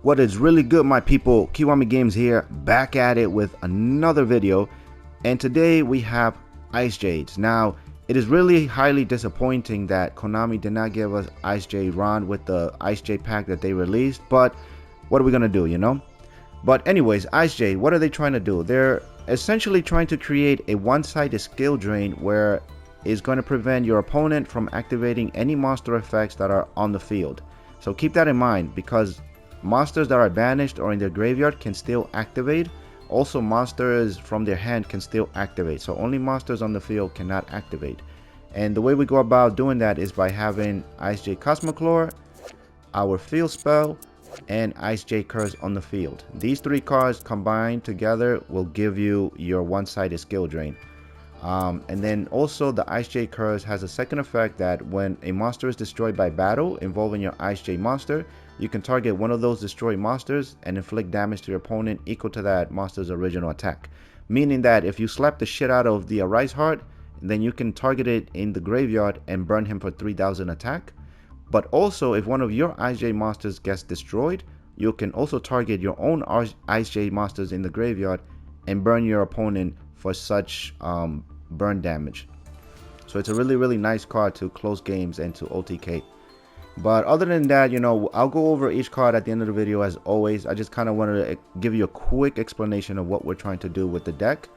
What is really good, my people? Kiwami Games here, back at it with another video, and today we have Ice Jades. Now, it is really highly disappointing that Konami did not give us Ice Jade Rahn with the Ice Jade pack that they released, but what are we gonna do, you know? But anyways, Ice Jade, what are they trying to do? They're essentially trying to create a one-sided skill drain where it's going to prevent your opponent from activating any monster effects that are on the field. So keep that in mind, because monsters that are banished or in their graveyard can still activate. Also, monsters from their hand can still activate. So only monsters on the field cannot activate. And the way we go about doing that is by having Ice Jade Cosmoclore, our field spell, and Ice Jade Curse on the field. These three cards combined together will give you your one-sided skill drain. And then also the Ice Jade Curse has a second effect that when a monster is destroyed by battle involving your Ice Jade monster, you can target one of those destroyed monsters and inflict damage to your opponent equal to that monster's original attack. Meaning that if you slap the shit out of the Arise Heart, then you can target it in the graveyard and burn him for 3000 attack. But also, if one of your Ice Jade monsters gets destroyed, you can also target your own Ice Jade monsters in the graveyard and burn your opponent for such burn damage. So it's a really nice card to close games and to OTK. But other than that, you know, I'll go over each card at the end of the video as always. I just kind of wanted to give you a quick explanation of what we're trying to do with the deck.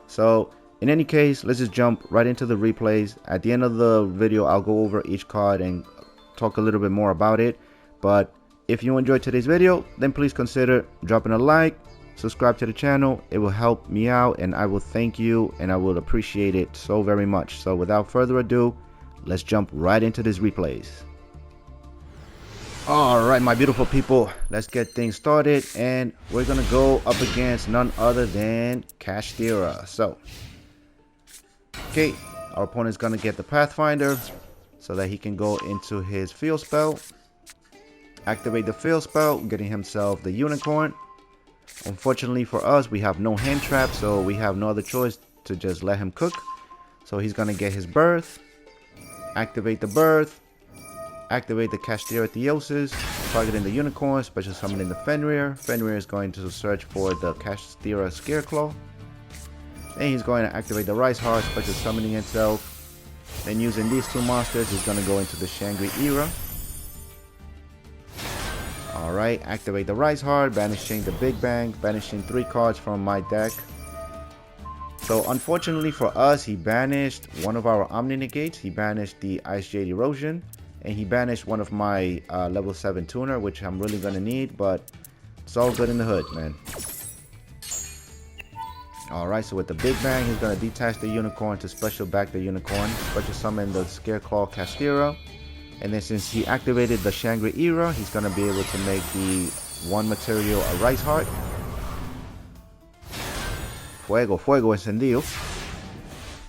So in any case, let's just jump right into the replays. At the end of the video, I'll go over each card and talk a little bit more about it. But if you enjoyed today's video, then please consider dropping a like, subscribe to the channel. It will help me out and I will thank you and I will appreciate it so very much. So without further ado, let's jump right into these replays. Alright, my beautiful people, let's get things started, and we're gonna go up against none other than Kashtira. So okay, our opponent's gonna get the Pathfinder so that he can go into his field spell, activate the field spell, getting himself the unicorn. Unfortunately for us, we have no hand trap, so we have no other choice to just let him cook. So he's gonna get his birth, activate the birth, activate the Kashtira Theosis, targeting the unicorn, special summoning the Fenrir. Fenrir is going to search for the Kashtira Scareclaw. Then he's going to activate the Rice Heart, special summoning itself. Then using these two monsters, he's going to go into the Shangri Era. Alright, activate the Rice Heart, banishing the Big Bang, banishing 3 cards from my deck. So unfortunately for us, he banished one of our Omni Negates, he banished the Ice Jade Erosion, and he banished one of my level 7 tuner, which I'm really gonna need, but it's all good in the hood, man. Alright, so with the Big Bang, he's gonna detach the unicorn to special back the unicorn, special summon the Scareclaw Kashtira, and then since he activated the Shangri Era, he's gonna be able to make the 1 material a Rice Heart. Fuego encendido.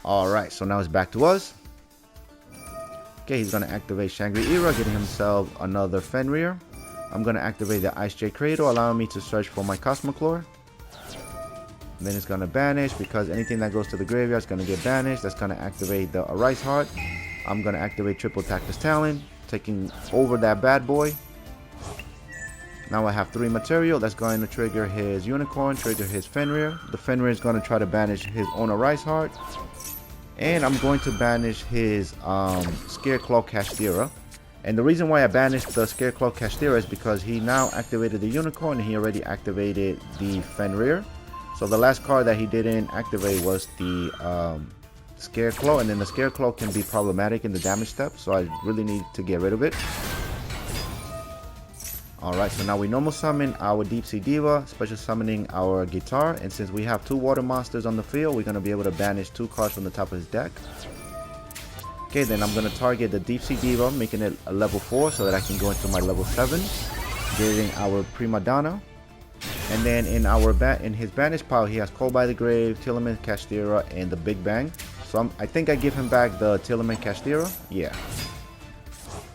Alright, so now it's back to us. Okay, he's going to activate Shangri Era, getting himself another Fenrir. I'm going to activate the Ice Jade Cradle, allowing me to search for my Cosmoclore. And then it's going to banish, because anything that goes to the graveyard is going to get banished. That's going to activate the Arise Heart. I'm going to activate Triple Tactus Talon, taking over that bad boy. Now I have 3 material. That's going to trigger his Unicorn, trigger his Fenrir. The Fenrir is going to try to banish his own Arise Heart. And I'm going to banish his Scareclaw Kashtira. And the reason why I banished the Scareclaw Kashtira is because he now activated the Unicorn and he already activated the Fenrir. So the last card that he didn't activate was the Scareclaw, and then the Scareclaw can be problematic in the damage step, so I really need to get rid of it. Alright, so now we normal summon our Deep Sea Diva, special summoning our Guitar, and since we have 2 water monsters on the field, we're going to be able to banish 2 cards from the top of his deck. Okay, then I'm going to target the Deep Sea Diva, making it a level 4 so that I can go into my level 7, getting our Prima Donna. And then in his banish pile, he has Cold by the Grave, Tearlament Kashtira, and the Big Bang. So I think I give him back the Tearlament Kashtira, yeah.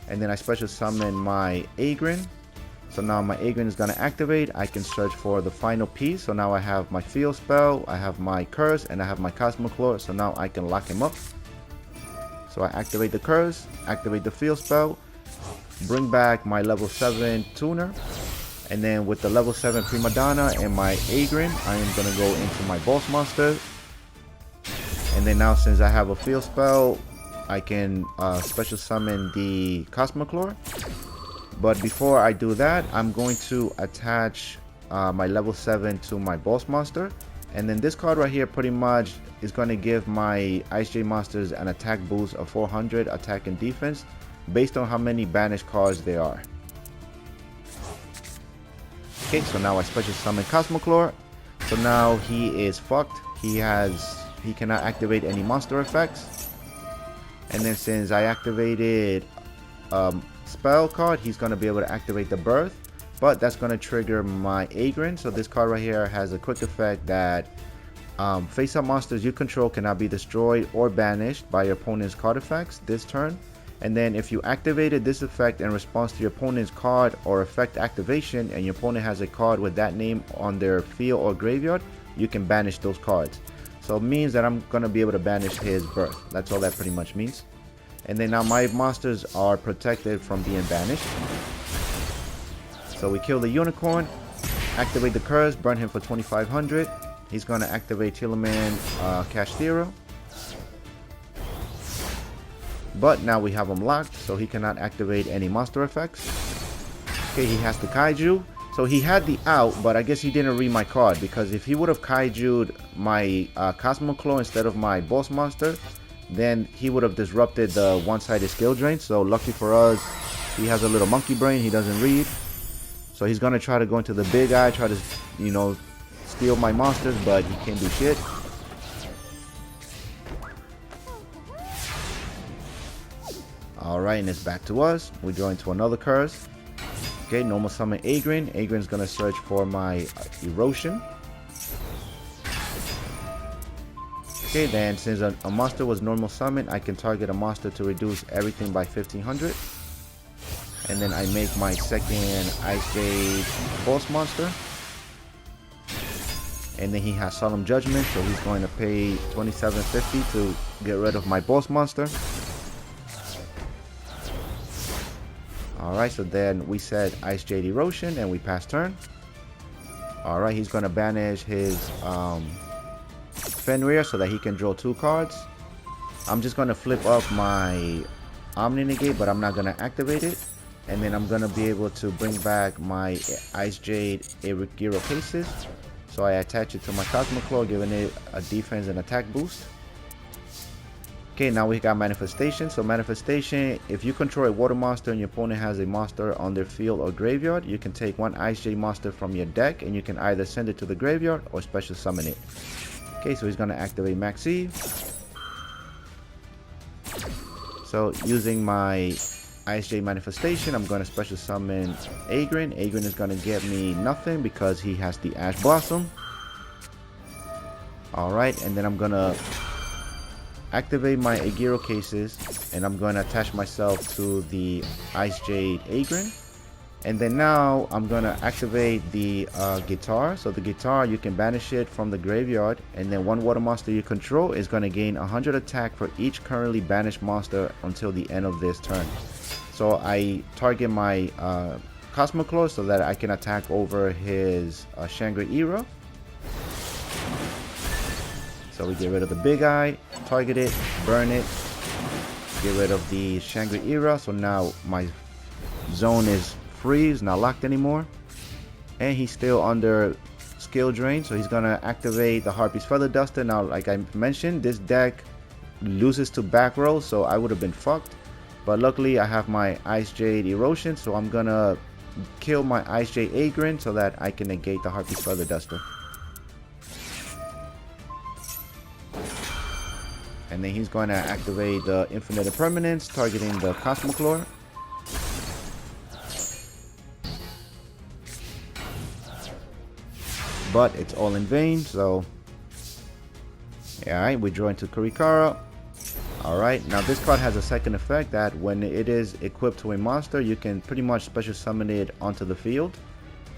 And then I special summon my Agrin. So now my Agrin is going to activate. I can search for the final piece. So now I have my field spell, I have my curse, and I have my Cosmoclore. So now I can lock him up. So I activate the curse, activate the field spell, bring back my level 7 tuner, And then with the level 7 Prima Donna and my Agrin, I am going to go into my boss monster. And then now since I have a field spell, I can special summon the Cosmoclore. But before I do that, I'm going to attach my level 7 to my boss monster. And then this card right here pretty much is going to give my Ice Jade monsters an attack boost of 400 attack and defense based on how many banished cards there are. Okay, so now I special summon Cosmoclore. So now he is fucked. He cannot activate any monster effects. And then since I activated spell card, he's going to be able to activate the Birth. But that's going to trigger my Agrin. So this card right here has a quick effect that face-up monsters you control cannot be destroyed or banished by your opponent's card effects this turn. And then if you activated this effect in response to your opponent's card or effect activation and your opponent has a card with that name on their field or graveyard, you can banish those cards. So it means that I'm going to be able to banish his Birth. That's all that pretty much means. And then now my monsters are protected from being banished. So we kill the Unicorn, activate the curse, burn him for 2500. He's going to activate Tearlament Kashtira. But now we have him locked, so he cannot activate any monster effects. Okay, he has the Kaiju. So he had the out, but I guess he didn't read my card, because if he would have Kaiju'd my Cosmoclore instead of my boss monster, then he would have disrupted the one-sided skill drain. So lucky for us, he has a little monkey brain, he doesn't read. So he's going to try to go into the big eye, try to, you know, steal my monsters, but he can't do shit. Alright, and it's back to us. We go into another curse. Okay, normal summon Agrin. Agrin's going to search for my Erosion. Okay, then since a monster was normal summon, I can target a monster to reduce everything by 1500. And then I make my second Ice Jade boss monster. And then he has Solemn Judgment, so he's going to pay 2750 to get rid of my boss monster. Alright, so then we said Ice Jade Erosion and we pass turn. Alright, he's going to banish his Fenrir so that he can draw 2 cards. I'm just going to flip up my Omni Negate, but I'm not going to activate it. And then I'm going to be able to bring back my Ice Jade Erigiro cases. So I attach it to my Cosmoclore, giving it a defense and attack boost. Okay, now we got Manifestation. So Manifestation, if you control a water monster and your opponent has a monster on their field or graveyard, you can take one Ice Jade monster from your deck and you can either send it to the graveyard or special summon it. Okay, so he's going to activate Maxi. So using my Ice Jade Manifestation, I'm going to special summon Agrin. Agrin is going to get me nothing because he has the Ash Blossom. Alright, and then I'm going to activate my Agiro cases and I'm going to attach myself to the Ice Jade Agrin. And then now I'm going to activate the guitar. So the guitar, you can banish it from the graveyard, and then one water monster you control is going to gain 100 attack for each currently banished monster until the end of this turn. So I target my Cosmoclore so that I can attack over his Shangri-Era. So we get rid of the big eye, target it, burn it, get rid of the Shangri-Era. So now my zone is free, it's not locked anymore. And he's still under skill drain, so he's gonna activate the Harpy's Feather Duster. Now, like I mentioned, this deck loses to back row, so I would have been fucked. But luckily I have my Ice Jade Erosion, so I'm gonna kill my Ice Jade Agrin so that I can negate the Harpy's Feather Duster. And then he's going to activate the Infinite Impermanence, targeting the Cosmoclore. But it's all in vain, so... Alright, we draw into Kurikara. Alright, now this card has a second effect that when it is equipped to a monster, you can pretty much special summon it onto the field.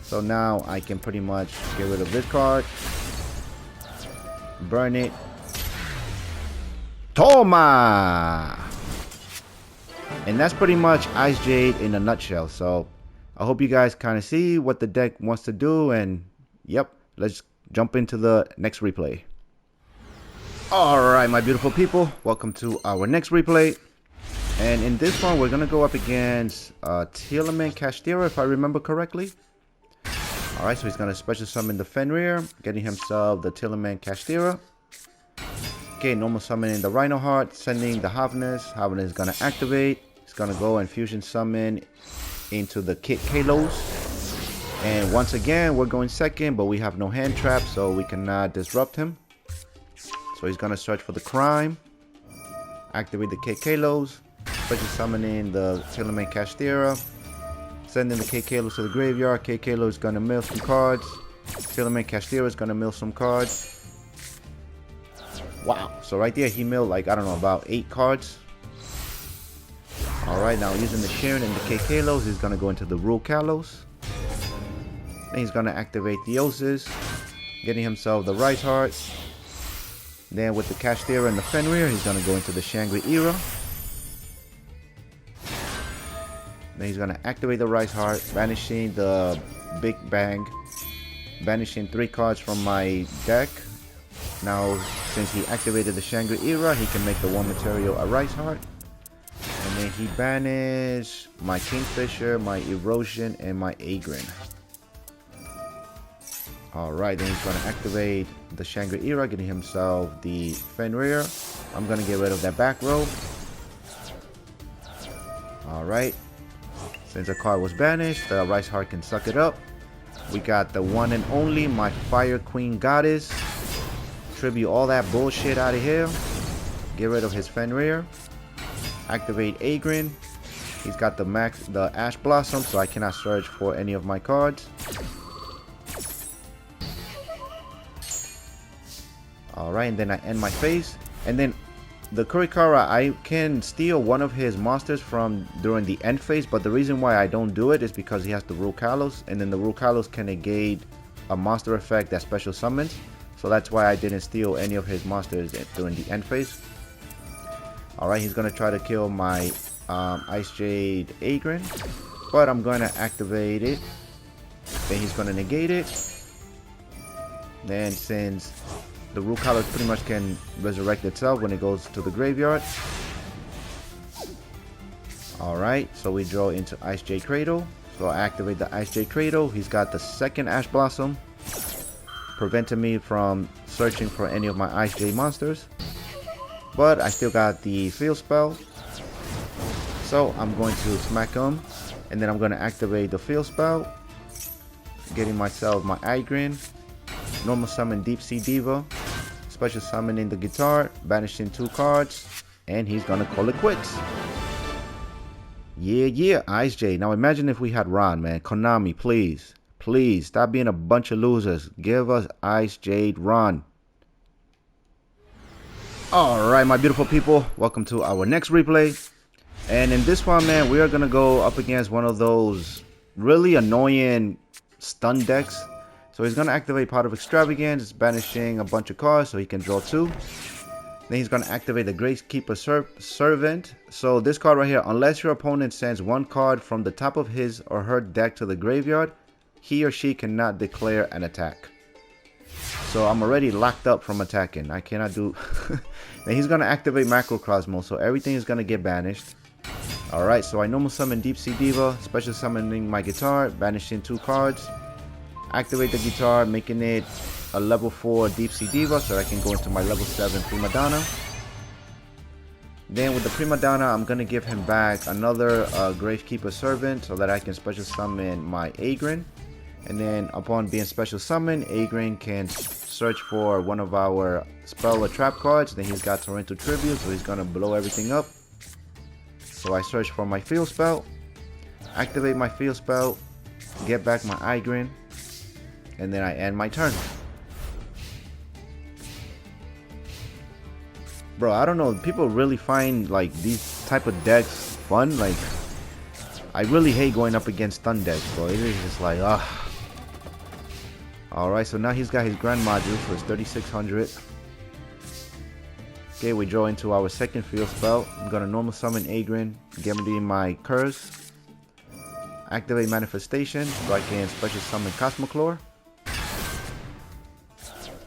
So now I can pretty much get rid of this card, burn it. Toma! And that's pretty much Ice Jade in a nutshell. So I hope you guys kind of see what the deck wants to do, and yep, let's jump into the next replay. Alright, my beautiful people, welcome to our next replay. And in this one, we're going to go up against Tearlament Kashtira, if I remember correctly. Alright, so he's going to special summon the Fenrir, getting himself the Tearlament Kashtira. Okay, normal summoning the Rhino Heart, sending the Havness. Havness is going to activate. He's going to go and fusion summon into the Kit Kalos. And once again, we're going second, but we have no hand trap, so we cannot disrupt him. So he's going to search for the Crime. Activate the Kit Kalos. Special summoning the Tearlament Kashtira. Sending the Kit Kalos to the graveyard. Kit Kalos is going to mill some cards. Tearlament Kashtira is going to mill some cards. Wow. So right there, he milled like, I don't know, about 8 cards. Alright, now using the Sharon and the Kit Kalos, he's going to go into the Rule Kalos. Then he's going to activate Theosis. Getting himself the Rice Heart. Then with the Kashtira and the Fenrir, he's going to go into the Shangri-Era. Then he's going to activate the Rice Heart, banishing the Big Bang, banishing 3 cards from my deck. Now, since he activated the Shangri-Era, he can make the 1 material a Rice Heart. And then he banished my Kingfisher, my Erosion, and my Agrin. Alright, then he's going to activate the Shangri-Era, getting himself the Fenrir. I'm going to get rid of that back row. Alright. Since the card was banished, the Rice Heart can suck it up. We got the one and only, my Fire Queen Goddess. Tribute all that bullshit out of here. Get rid of his Fenrir. Activate Agrin. He's got the Ash Blossom, so I cannot search for any of my cards. Alright, and then I end my phase. And then the Kurikara, I can steal one of his monsters from during the end phase, but the reason why I don't do it is because he has the Rule Kalos, and then the Rule Kalos can negate a monster effect that special summons. So that's why I didn't steal any of his monsters during the end phase. Alright, he's going to try to kill my Ice Jade Agrin, but I'm going to activate it. Then he's going to negate it. Then since the Rule Kalos pretty much can resurrect itself when it goes to the graveyard. Alright, so we draw into Ice Jade Cradle. So I activate the Ice Jade Cradle. He's got the second Ash Blossom, preventing me from searching for any of my Ice Jade monsters. But I still got the Field Spell. So I'm going to smack him. And then I'm going to activate the Field Spell. Getting myself my Igrin. Normal summon Deep Sea Diva. Special summoning the guitar. Banishing 2 cards. And he's gonna call it quits. Yeah, Ice Jade. Now imagine if we had Rahn, man. Konami, please. Please, stop being a bunch of losers. Give us Ice Jade Rahn. Alright, my beautiful people. Welcome to our next replay. And in this one, man, we are gonna go up against one of those really annoying stun decks. So he's going to activate Pot of Extravagance, banishing a bunch of cards so he can draw 2. Then he's going to activate the Gracekeeper Servant. So this card right here, unless your opponent sends 1 card from the top of his or her deck to the graveyard, he or she cannot declare an attack. So I'm already locked up from attacking. I cannot do... Then he's going to activate Macrocosmos, so everything is going to get banished. Alright, so I normal summon Deep Sea Diva, special summoning my guitar, banishing 2 cards. Activate the guitar, making it a level 4 Deep Sea Diva so I can go into my level 7 Prima Donna. Then with the Prima Donna, I'm going to give him back another Gravekeeper Servant so that I can special summon my Agrin. And then upon being special summoned, Agrin can search for one of our spell or trap cards. Then he's got Torrential Tribute, so he's going to blow everything up. So I search for my Field Spell, activate my Field Spell, get back my Igrin, and then I end my turn. Bro, I don't know, people really find like these type of decks fun. Like, I really hate going up against stun decks, bro. It is just like, Alright, so now he's got his Grand Module, so it's 3600. Okay, we draw into our second Field Spell. I'm gonna normal summon Agrin, give me my Curse. activate Manifestation so I can special summon Cosmoclore.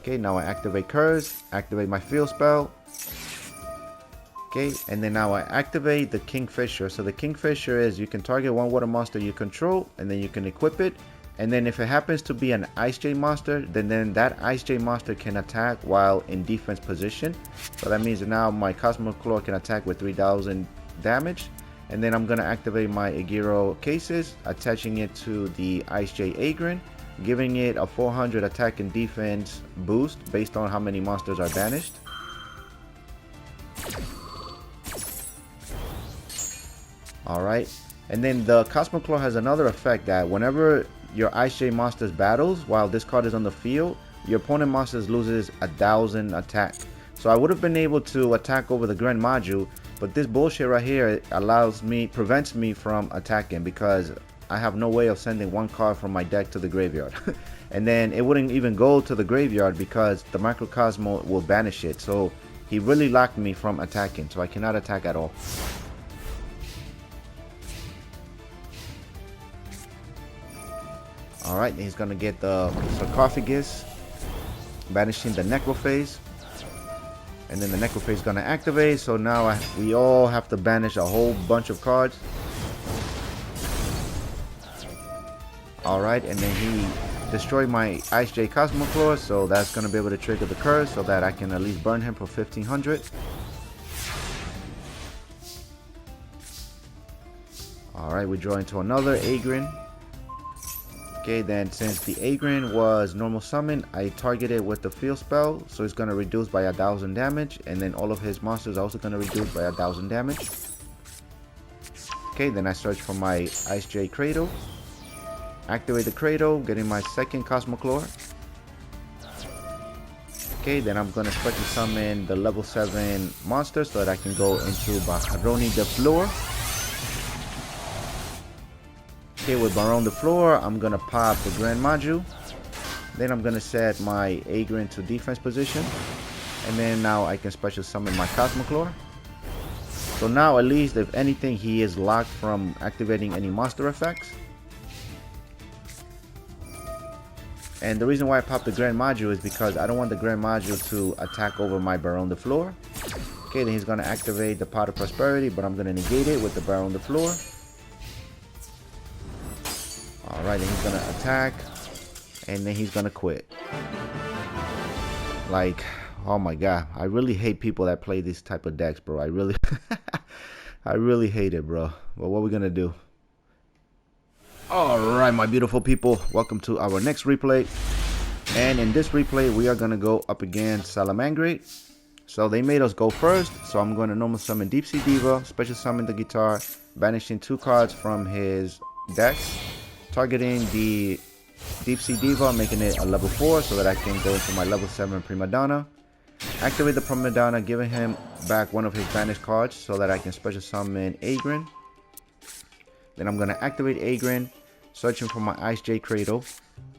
Okay, now I activate Curse, activate my field spell. Okay, and then now I activate the Kingfisher. So the Kingfisher is you can target one water monster you control, and then you can equip it. And then if it happens to be an Ice Jade monster, then that Ice Jade monster can attack while in defense position. So that means that now my Cosmoclore can attack with 3000 damage. And then I'm going to activate my Agiro Cases, attaching it to the Ice Jade Agrin, giving it a 400 attack and defense boost based on how many monsters are banished. Alright, and then the Cosmoclore has another effect that whenever your Ice Jade monsters battles while this card is on the field, your opponent monsters loses 1000 attack. So I would have been able to attack over the Grand Module, but this bullshit right here prevents me from attacking because I have no way of sending one card from my deck to the graveyard. And then it wouldn't even go to the graveyard because the Microcosmo will banish it. So he really locked me from attacking, so I cannot attack at all. Alright, he's gonna get the Sarcophagus, banishing the Necrophase. And then the Necrophase is gonna activate, so now we all have to banish a whole bunch of cards. Alright, and then he destroyed my Ice Jade Cosmoclore, so that's gonna be able to trigger the curse so that I can at least burn him for 1500. Alright, we draw into another Agrin. Okay, then since the Agrin was normal summon, I targeted with the field spell, so it's going to reduce by 1000 damage, and then all of his monsters are also going to reduce by 1000 damage. Okay, then I search for my Ice Jade Cradle, activate the Cradle, getting my second Cosmoclore. Okay, then I'm going to special summon the level 7 monster so that I can go into Baron de Fleur. Okay, with Baron de Fleur, I'm going to pop the Grand Module. Then I'm going to set my Agrin to defense position. And then now I can special summon my Cosmoclore. So now at least, if anything, he is locked from activating any monster effects. And the reason why I popped the Grand Module is because I don't want the Grand Module to attack over my Baron de Fleur. Okay, then he's going to activate the Pot of Prosperity, but I'm going to negate it with the Baron de Fleur. Alright, and he's gonna attack, and then he's gonna quit. Like, oh my god, I really hate people that play this type of decks, bro. I really I really hate it, bro. Well, what are we gonna do? Alright, my beautiful people, welcome to our next replay. And in this replay, we are gonna go up against Salamangreat. So they made us go first, so I'm going to normal summon Deep Sea Diva, special summon the guitar, banishing 2 cards from his deck, targeting the Deep Sea Diva, making it a level 4 so that I can go into my level 7 Prima Donna. Activate the Prima Donna, giving him back one of his banished cards so that I can special summon Agrin. Then I'm going to activate Agrin, searching for my Ice Jade Cradle.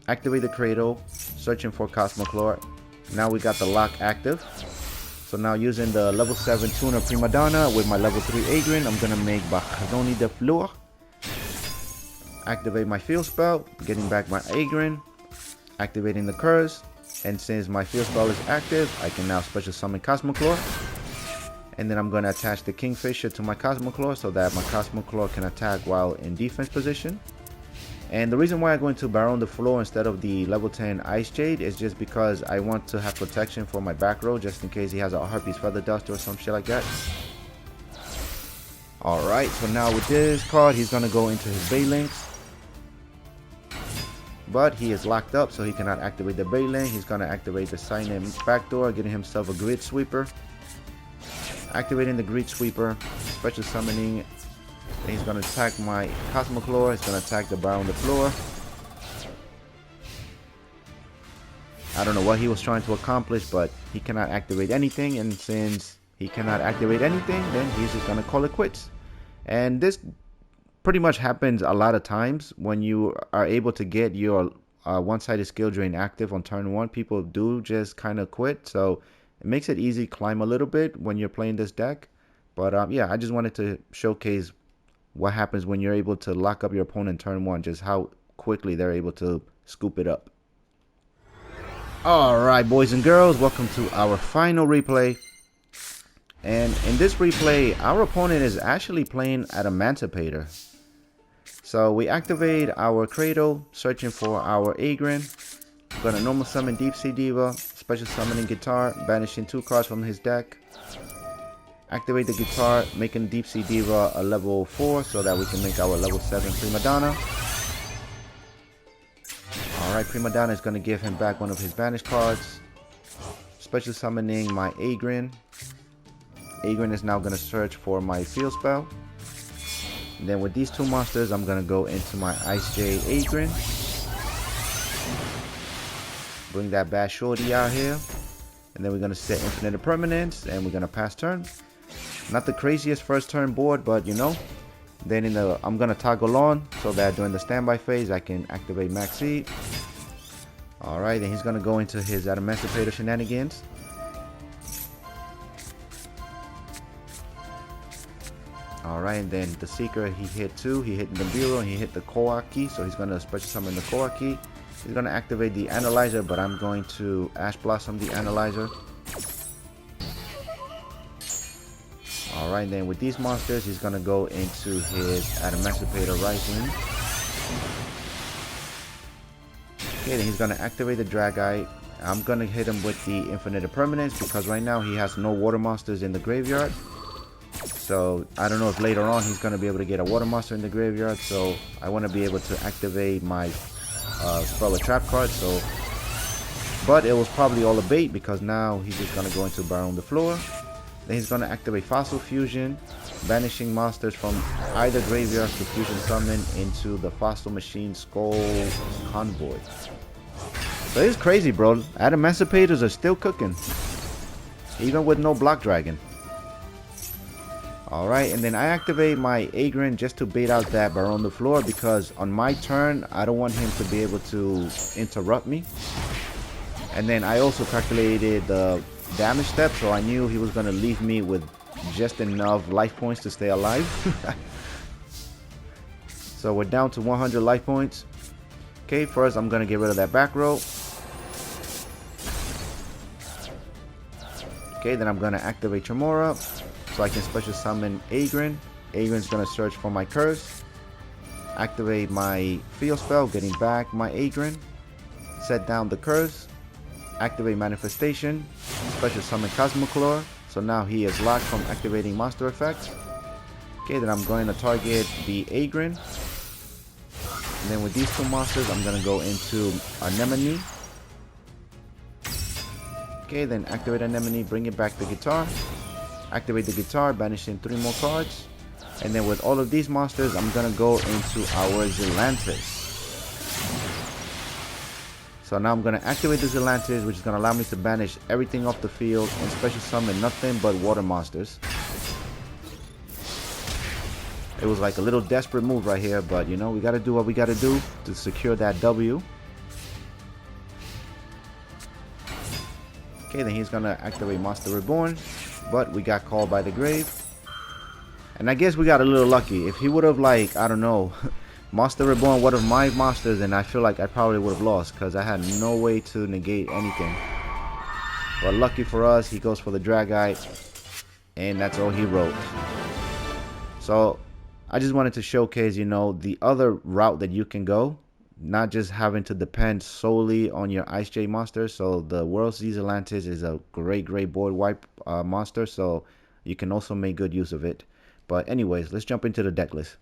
Activate the Cradle, searching for Cosmoclore. Now we got the lock active. So now using the level 7 tuner Prima Donna with my level 3 Agrin, I'm going to make Baron de Fleur. Activate my field spell, getting back my Agrin, activating the curse, and since my field spell is active, I can now special summon Cosmoclore. And then I'm going to attach the Kingfisher to my Cosmoclore so that my Cosmoclore can attack while in defense position. And the reason why I go into Baron de Fleur instead of the level 10 Ice Jade is just because I want to have protection for my back row just in case he has a Harpy's Feather Duster or some shit like that. Alright, so now with this card, he's going to go into his Baylings. But he is locked up, so he cannot activate the Baylink. He's going to activate the Sign-In Backdoor, getting himself a Grid Sweeper. Activating the Grid Sweeper, special summoning. And he's going to attack my Cosmoclore. He's going to attack the Baron de Fleur. I don't know what he was trying to accomplish, but he cannot activate anything. And since he cannot activate anything, then he's just going to call it quits. And this pretty much happens a lot of times when you are able to get your one-sided skill drain active on turn 1. People do just kind of quit, so it makes it easy climb a little bit when you're playing this deck. But yeah, I just wanted to showcase what happens when you're able to lock up your opponent turn 1, just how quickly they're able to scoop it up. Alright, boys and girls, welcome to our final replay. And in this replay, our opponent is actually playing Adamancipator. So we activate our Cradle, searching for our Agrin. I'm gonna normal summon Deep Sea Diva, special summoning Guitar, banishing 2 cards from his deck. Activate the Guitar, making Deep Sea Diva a level 4 so that we can make our level 7 Prima Donna. Alright, Prima Donna is gonna give him back one of his banished cards. Special summoning my Agrin. Agrin is now gonna search for my field spell. And then with these 2 monsters, I'm gonna go into my Ice Jade Agrin. Bring that bad shorty out here. And then we're gonna set Infinite Permanence and we're gonna pass turn. Not the craziest first turn board, but you know. Then I'm gonna toggle on so that during the standby phase I can activate Max Seed. Alright, then he's gonna go into his Adamancipator shenanigans. Alright, and then the Seeker, he hit 2, he hit the Nibiru, and he hit the Koaki, so he's going to special summon the Koaki. He's going to activate the Analyzer, but I'm going to Ash Blossom the Analyzer. Alright, then with these monsters, he's going to go into his Adamancipator Rising. Okay, then he's going to activate the Dragite. I'm going to hit him with the Infinite Permanence because right now he has no water monsters in the graveyard. So I don't know if later on he's going to be able to get a water monster in the graveyard. So I want to be able to activate my spell a trap card. So, but it was probably all a bait because now he's just going to go into Baron the Floor. Then he's going to activate Fossil Fusion, banishing monsters from either graveyards to fusion summon into the Fossil Machine Skull Convoy. So it's crazy, bro. Adamancipators are still cooking, even with no Block Dragon. Alright, and then I activate my Agrin just to bait out that Baron the Floor because on my turn, I don't want him to be able to interrupt me. And then I also calculated the damage step, so I knew he was going to leave me with just enough life points to stay alive. So we're down to 100 life points. Okay, first I'm going to get rid of that back row. Okay, then I'm going to activate Tremora. So I can special summon Agrin. Agrin's gonna search for my curse. Activate my field spell, getting back my Agrin. Set down the curse. Activate manifestation. Special summon Cosmoclore. So now he is locked from activating monster effects. Okay, then I'm going to target the Agrin. And then with these 2 monsters, I'm gonna go into Anemone. Okay, then activate Anemone, bring it back the Guitar. Activate the Guitar, banishing 3 more cards. And then with all of these monsters, I'm going to go into our Zelantis. So now I'm going to activate the Zelantis, which is going to allow me to banish everything off the field and special summon nothing but water monsters. It was like a little desperate move right here, but you know, we got to do what we got to do to secure that W. Okay, then he's going to activate Monster Reborn. But we got called by the grave. And I guess we got a little lucky. If he would have, like, I don't know, Monster Reborn one of my monsters, then I feel like I probably would have lost because I had no way to negate anything. But lucky for us, he goes for the Dragite. And that's all he wrote. So I just wanted to showcase, you know, the other route that you can go. Not just having to depend solely on your Ice Jade monster. So the World Seas Atlantis is a great board wipe monster. So you can also make good use of it. But anyways, let's jump into the deck list.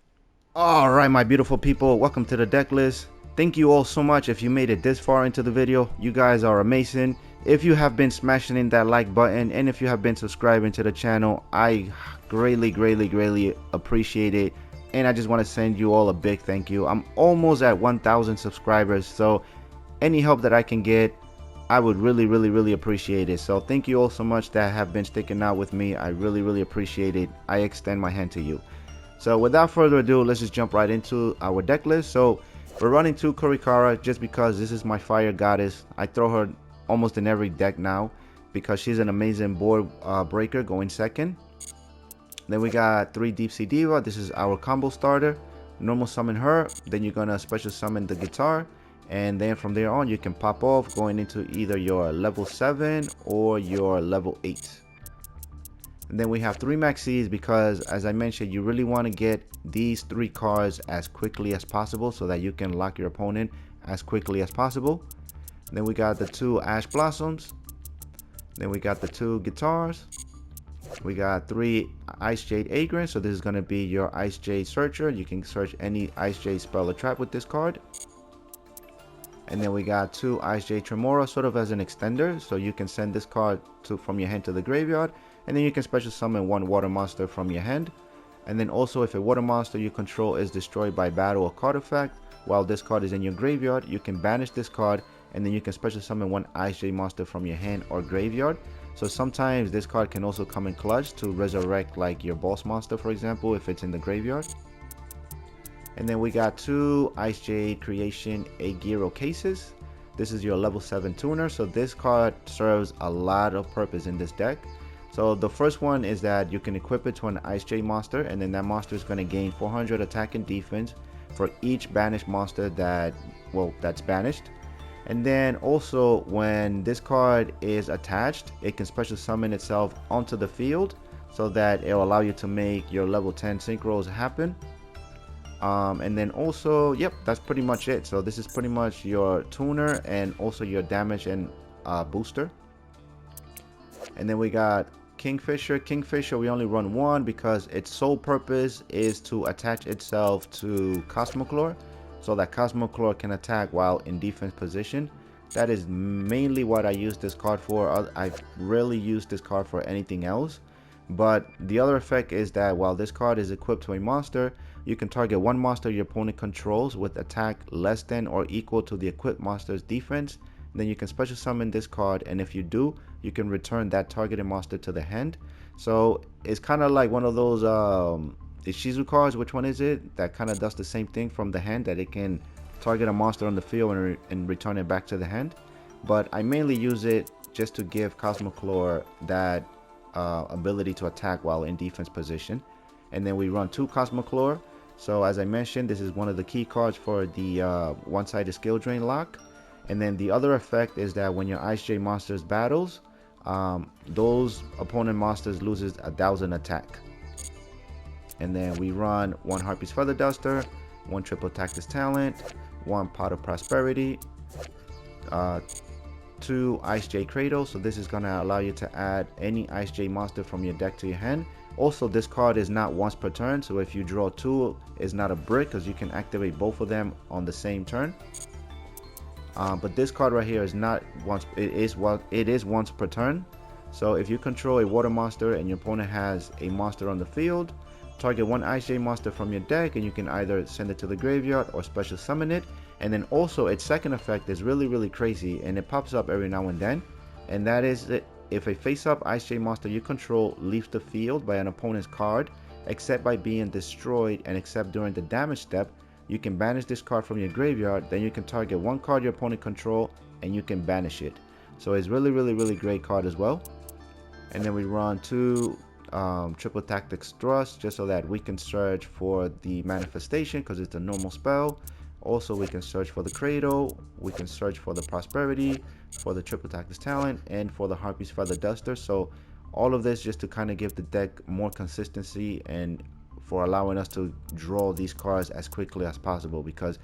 Alright, my beautiful people, welcome to the deck list. Thank you all so much if you made it this far into the video. You guys are amazing. If you have been smashing in that like button and if you have been subscribing to the channel, I greatly appreciate it. And I just want to send you all a big thank you. I'm almost at 1,000 subscribers, so any help that I can get, I would really appreciate it. So thank you all so much that have been sticking out with me. I really appreciate it. I extend my hand to you. So without further ado, let's just jump right into our deck list. So we're running 2 Kurikara just because this is my fire goddess. I throw her almost in every deck now because she's an amazing board breaker going second. Then we got 3 Deep Sea Diva. This is our combo starter. Normal summon her, then you're gonna special summon the guitar, and then from there on you can pop off going into either your level 7 or your level 8. And then we have 3 maxis because, as I mentioned, you really want to get these 3 cards as quickly as possible so that you can lock your opponent as quickly as possible. And then we got the 2 Ash Blossoms. Then we got the 2 guitars. We got 3 Ice Jade Agron, so this is going to be your Ice Jade Searcher. You can search any Ice Jade spell or trap with this card. And then we got 2 Ice Jade Tremora, sort of as an extender, so you can send this card from your hand to the graveyard, and then you can special summon 1 water monster from your hand. And then also, if a water monster you control is destroyed by battle or card effect while this card is in your graveyard, you can banish this card, and then you can special summon 1 Ice Jade monster from your hand or graveyard. So sometimes this card can also come in clutch to resurrect like your boss monster, for example, if it's in the graveyard. And then we got 2 Ice Jade Creation Agiro cases. This is your level 7 tuner, so this card serves a lot of purpose in this deck. So the first one is that you can equip it to an Ice Jade monster, and then that monster is going to gain 400 attack and defense for each banished monster that's banished. And then also, when this card is attached, it can special summon itself onto the field so that it will allow you to make your level 10 synchros happen. And then also, yep, that's pretty much it. So this is pretty much your tuner and also your damage and booster. And then we got Kingfisher. Kingfisher, we only run 1 because its sole purpose is to attach itself to Cosmoclore, so that Cosmoclore can attack while in defense position. That is mainly what I use this card for. I rarely use this card for anything else. But the other effect is that while this card is equipped to a monster, you can target 1 monster your opponent controls with attack less than or equal to the equipped monster's defense. Then you can special summon this card, and if you do, you can return that targeted monster to the hand. So it's kind of like one of those Ishizu cards. Which one is it? That kind of does the same thing from the hand, that it can target a monster on the field and return it back to the hand. But I mainly use it just to give Cosmoclore that ability to attack while in defense position. And then we run 2 Cosmoclore. So as I mentioned, this is one of the key cards for the one-sided skill drain lock. And then the other effect is that when your Ice Jade monsters battles, those opponent monsters loses 1000 attack. And then we run 1 Harpy's Feather Duster, 1 Triple Tactus Talent, 1 Pot of Prosperity, 2 Ice Jade Cradle. So this is going to allow you to add any Ice Jade monster from your deck to your hand. Also, this card is not once per turn, so if you draw 2, it's not a brick because you can activate both of them on the same turn. But this card right here is not once. It is once per turn. So if you control a water monster and your opponent has a monster on the field, target 1 Ice Jade monster from your deck, and you can either send it to the graveyard or special summon it. And then also its second effect is really crazy, and it pops up every now and then. And that is that if a face-up Ice Jade monster you control leaves the field by an opponent's card, except by being destroyed and except during the damage step, you can banish this card from your graveyard. Then you can target 1 card your opponent control and you can banish it. So it's really great card as well. And then we run 2 Triple Tactics Thrust, just so that we can search for the manifestation because it's a normal spell. Also, we can search for the Cradle, we can search for the Prosperity, for the Triple Tactus Talent, and for the Harpy's Feather Duster. So all of this just to kind of give the deck more consistency and for allowing us to draw these cards as quickly as possible, because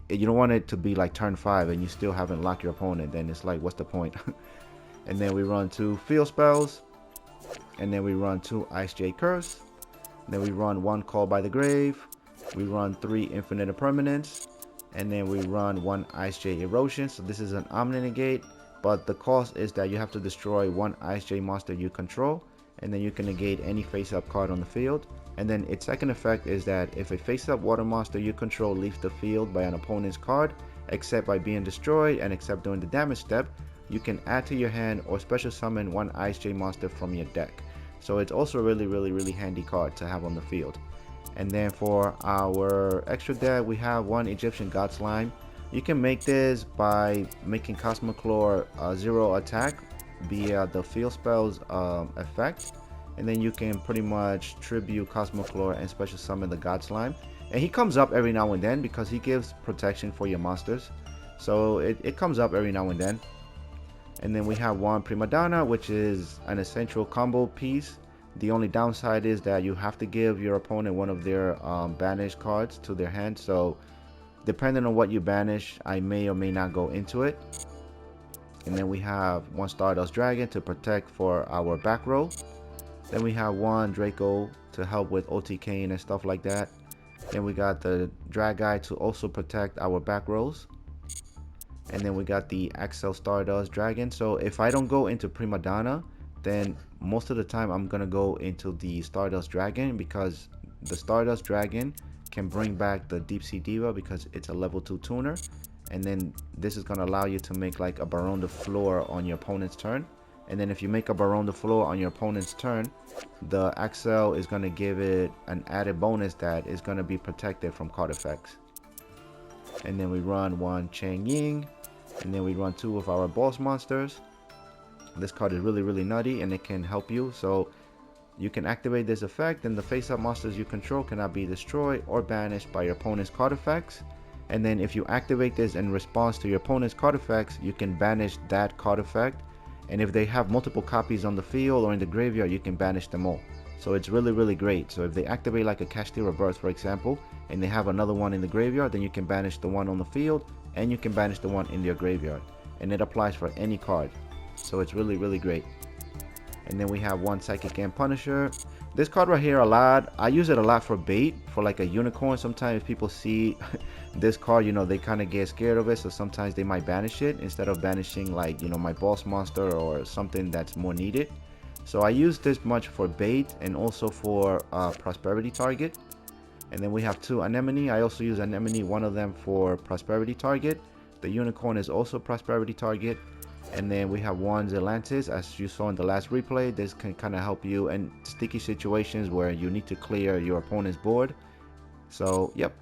you don't want it to be like turn 5 and you still haven't locked your opponent. Then it's like, what's the point? And then we run 2 Field Spells, and then we run 2 Ice Jade Curse, then we run 1 Call by the Grave, we run 3 Infinite Impermanence, and then we run 1 Ice Jade Erosion. So this is an Omni Negate, but the cost is that you have to destroy 1 Ice Jade monster you control, and then you can negate any face-up card on the field. And then its second effect is that if a face-up water monster you control leaves the field by an opponent's card, except by being destroyed and except during the damage step, you can add to your hand or special summon 1 Ice Jade monster from your deck. So it's also a really handy card to have on the field. And then for our extra deck, we have 1 Egyptian God Slime. You can make this by making Cosmoclore 0 attack via the field spells effect. and then you can pretty much tribute Cosmoclore and special summon the God Slime. And he comes up every now and then because he gives protection for your monsters, so it comes up every now and then. And then we have one Prima Donna, which is an essential combo piece. The only downside is that you have to give your opponent one of their banished cards to their hand, so depending on what you banish, I may or may not go into it. And then we have one Stardust Dragon to protect for our back row. Then we have one Draco to help with OTK and stuff like that. Then we got the Drag Guy to also protect our back rows. And then we got the Axel Stardust Dragon. So if I don't go into Prima Donna, then most of the time I'm gonna go into the Stardust Dragon, because the Stardust Dragon can bring back the Deep Sea Diva because it's a level 2 tuner. And then this is gonna allow you to make like a Baron de Fleur on your opponent's turn. And then if you make a Baron de Fleur on your opponent's turn, the Axel is gonna give it an added bonus that is gonna be protected from card effects. And then we run one Chang Ying, and then we run 2 of our boss monsters. This card is really nutty, and it can help you. So you can activate this effect, and the face-up monsters you control cannot be destroyed or banished by your opponent's card effects. And then if you activate this in response to your opponent's card effects, you can banish that card effect. And if they have multiple copies on the field or in the graveyard, you can banish them all. So it's really great. So if they activate like a Kashtira Burst, for example, and they have another one in the graveyard, then you can banish the one on the field, and you can banish the one in your graveyard. And it applies for any card. So it's really great. And then we have one Psychic Amp Punisher. This card right here a lot. I use it a lot for bait, for like a unicorn. Sometimes if people see this card, you know, they kind of get scared of it, so sometimes they might banish it instead of banishing like, you know, my boss monster or something that's more needed. So I use this much for bait and also for prosperity target. And then we have 2 Anemone. I also use Anemone, one of them for prosperity target. The unicorn is also prosperity target. And then we have one Zelantis, as you saw in the last replay. This can kind of help you in sticky situations where you need to clear your opponent's board. So yep,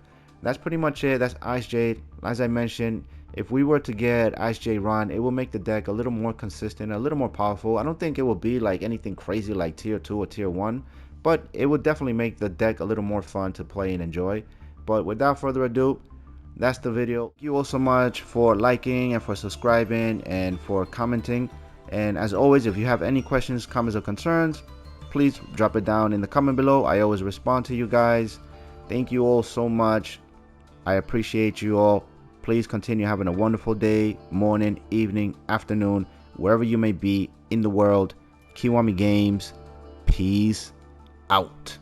that's pretty much it. That's Ice Jade. As I mentioned, if we were to get Ice Jade Rahn, it will make the deck a little more consistent, a little more powerful. I don't think it will be like anything crazy like tier 2 or tier 1, but it would definitely make the deck a little more fun to play and enjoy. But without further ado, that's the video. Thank you all so much for liking and for subscribing and for commenting. And as always, if you have any questions, comments, or concerns, please drop it down in the comment below. I always respond to you guys. Thank you all so much. I appreciate you all. Please continue having a wonderful day, morning, evening, afternoon, wherever you may be in the world. Kiwami Games, peace out.